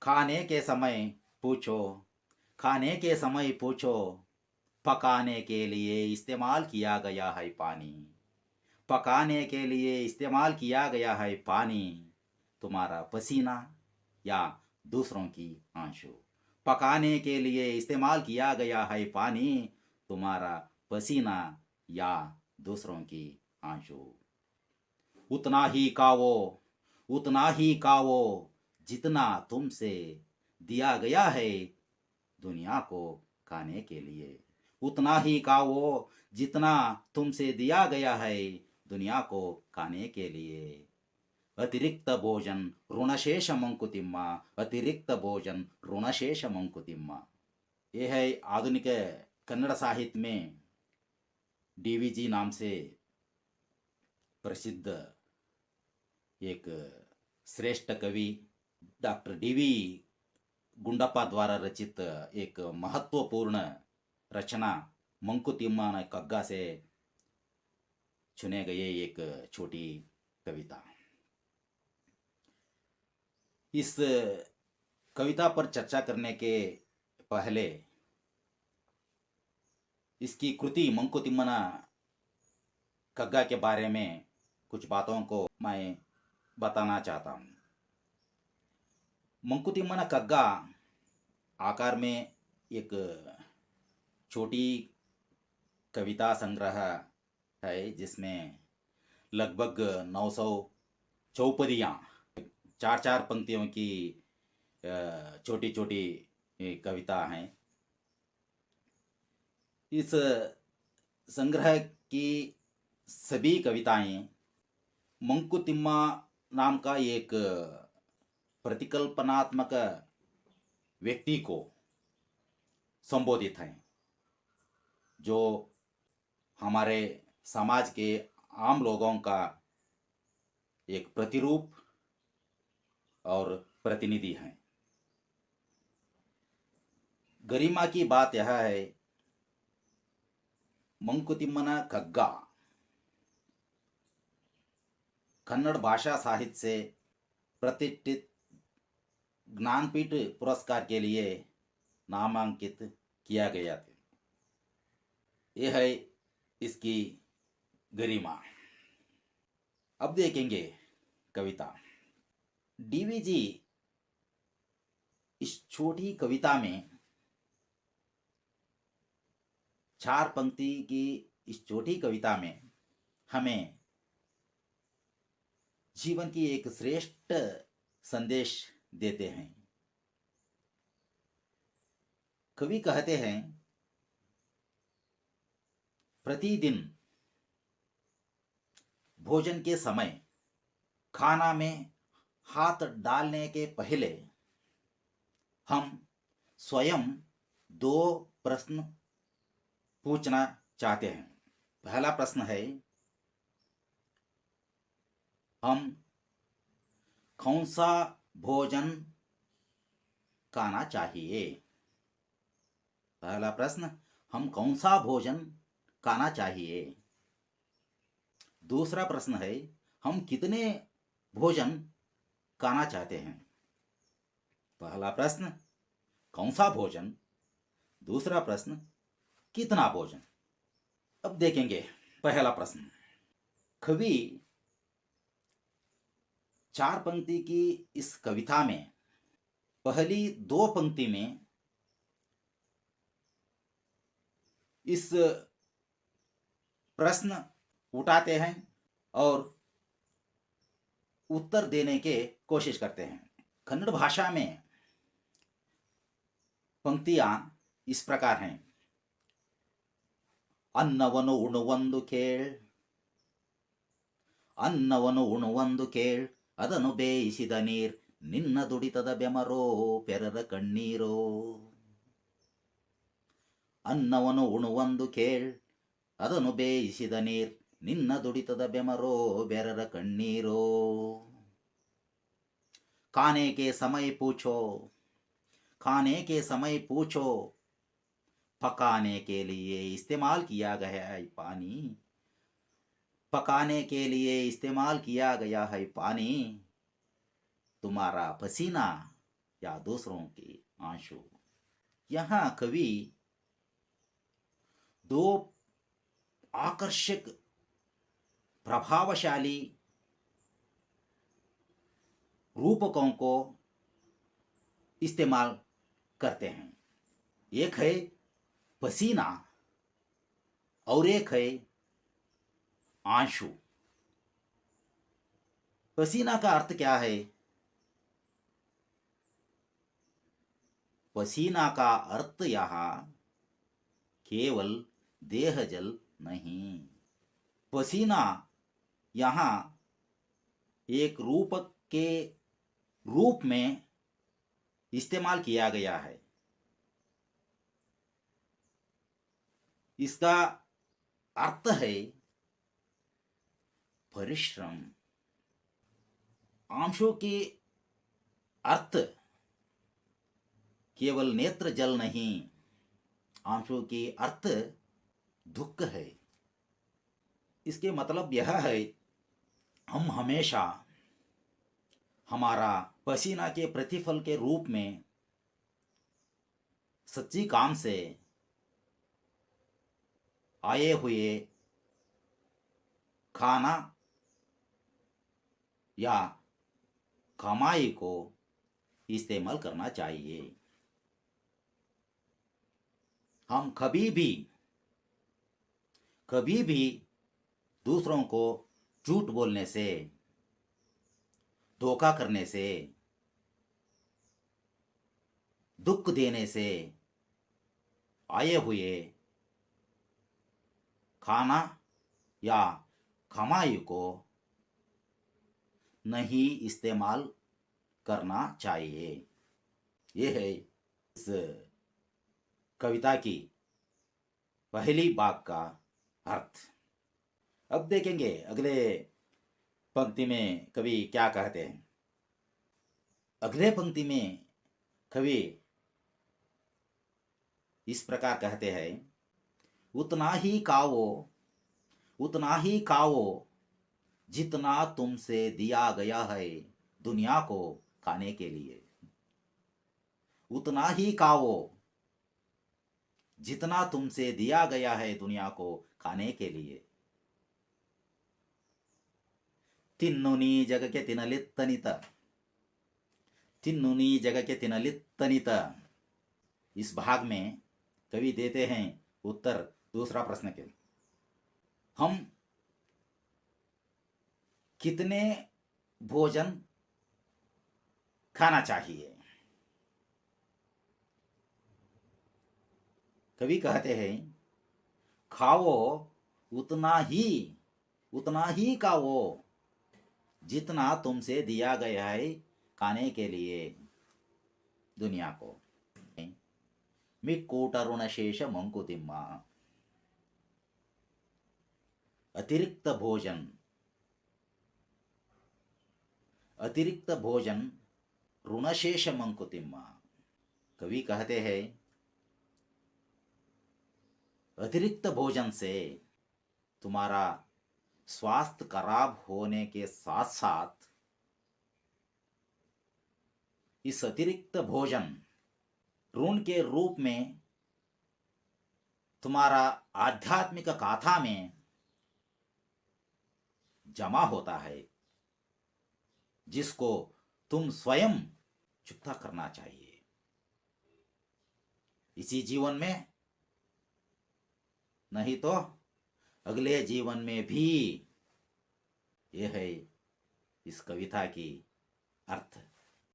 खाने के समय पूछो, खाने के समय पूछो, पकाने के लिए इस्तेमाल किया गया है पानी। पकाने के लिए इस्तेमाल किया गया है पानी, तुम्हारा पसीना या दूसरों की आंसू। पकाने के लिए इस्तेमाल किया गया है पानी, तुम्हारा पसीना या दूसरों की आंसू। उतना ही खाओ, उतना ही खाओ, जितना तुमसे दिया गया है दुनिया को खाने के लिए। उतना ही खाओ जितना तुमसे दिया गया है दुनिया को खाने के लिए। अतिरिक्त भोजन ऋणशेष मंकुतिम्मा, अतिरिक्त भोजन ऋणशेष मंकुतिम्मा। ये है आधुनिक कन्नड़ साहित्य में डीवीजी नाम से प्रसिद्ध एक श्रेष्ठ कवि डॉक्टर डीवी गुंडप्पा द्वारा रचित एक महत्वपूर्ण रचना मंकुतिम्मा ने कग्गा से चुने गए एक छोटी कविता। इस कविता पर चर्चा करने के पहले इसकी कृति मंकुतिम्मना कग्गा के बारे में कुछ बातों को मैं बताना चाहता हूँ। मंकुतिम्मना कग्गा आकार में एक छोटी कविता संग्रह है जिसमें लगभग 900 चौपदियाँ, चार चार पंक्तियों की छोटी छोटी कविता हैं। इस संग्रह की सभी कविताएं मंकुतिम्मा नाम का एक प्रतिकल्पनात्मक व्यक्ति को संबोधित हैं, जो हमारे समाज के आम लोगों का एक प्रतिरूप और प्रतिनिधि हैं। गरिमा की बात यह है, मंकुतिम्मना कग्गा कन्नड़ भाषा साहित्य से प्रतिष्ठित ज्ञानपीठ पुरस्कार के लिए नामांकित किया गया था। यह है इसकी गरिमा। अब देखेंगे कविता। डीवीजी इस छोटी कविता में, चार पंक्ति की इस छोटी कविता में हमें जीवन की एक श्रेष्ठ संदेश देते हैं। कवि कहते हैं, प्रतिदिन भोजन के समय खाना में हाथ डालने के पहले हम स्वयं दो प्रश्न पूछना चाहते हैं। पहला प्रश्न है, हम कौन सा भोजन खाना चाहिए। पहला प्रश्न, हम कौन सा भोजन खाना चाहिए। दूसरा प्रश्न है, हम कितने भोजन खाना चाहते हैं। पहला प्रश्न, कौन सा भोजन। दूसरा प्रश्न, कितना भोजन। अब देखेंगे पहला प्रश्न। कवि चार पंक्ति की इस कविता में पहली दो पंक्ति में इस प्रश्न उठाते हैं और उत्तर देने के कोशिश करते हैं। कन्नड़ भाषा में पंक्तियां इस प्रकार हैं, ಅನ್ನವನ್ನು ಉಣುವಂದು ಕೇಳ್, ಅನ್ನವನ್ನು ಉಣುವಂದು ಕೇಳ್, ಅದನ್ನು ಬೇಯಿಸಿದ ನೀರ್, ನಿನ್ನ ದುಡಿತದ ಬೆಮರೋ ಪೆರರ ಕಣ್ಣೀರೋ. ಅನ್ನವನ್ನು ಉಣುವಂದು ಕೇಳ್, ಅದನ್ನು ಬೇಯಿಸಿದ ನೀರ್, ನಿನ್ನ ದುಡಿತದ ಬೆಮರೋ ಬೆರರ ಕಣ್ಣೀರೋ. खाने के समय पूछो, खाने के समय पूछो, पकाने के लिए इस्तेमाल किया गया है पानी। पकाने के लिए इस्तेमाल किया गया है पानी, तुम्हारा पसीना या दूसरों के आंसू। यहाँ कवि दो आकर्षक प्रभावशाली रूपकों को इस्तेमाल करते हैं। एक है पसीना और एक है आंसू। पसीना का अर्थ क्या है? पसीना का अर्थ यहाँ केवल देह जल नहीं। पसीना यहाँ एक रूपक के रूप में इस्तेमाल किया गया है। इसका अर्थ है परिश्रम। आंसू के अर्थ केवल नेत्र जल नहीं, आंसू के अर्थ दुख है। इसके मतलब यह है हम हमेशा हमारा पसीना के प्रतिफल के रूप में सच्ची काम से आए हुए खाना या कमाई को इस्तेमाल करना चाहिए। हम कभी भी दूसरों को झूठ बोलने से, धोखा करने से, दुख देने से आए हुए खाना या कमाई को नहीं इस्तेमाल करना चाहिए। यह है इस कविता की पहली बात का अर्थ। अब देखेंगे अगले पंक्ति में कवि क्या कहते हैं। अगले पंक्ति में कवि इस प्रकार कहते हैं, उतना ही खाओ जितना तुमसे दिया गया है दुनिया को खाने के लिए। उतना ही खाओ जितना तुमसे दिया गया है दुनिया को खाने के लिए। तिन्नुनी जग के तिनलित्तनित, तिन्नुनी जग के तिनलित्तनित। इस भाग में कवि देते हैं उत्तर दूसरा प्रश्न के। हम कितने भोजन खाना चाहिए? कवि कहते हैं खाओ उतना ही खाओ जितना तुमसे दिया गया है खाने के लिए दुनिया को। मिक्कूटरुणशेष मंकुतिम्मा। अतिरिक्त भोजन ऋणशेष मंकुतिम्मा। कवि कहते हैं अतिरिक्त भोजन से तुम्हारा स्वास्थ्य खराब होने के साथ साथ इस अतिरिक्त भोजन ऋण के रूप में तुम्हारा आध्यात्मिक गाथा में जमा होता है, जिसको तुम स्वयं चुकता करना चाहिए इसी जीवन में, नहीं तो अगले जीवन में भी। यह है इस कविता की अर्थ।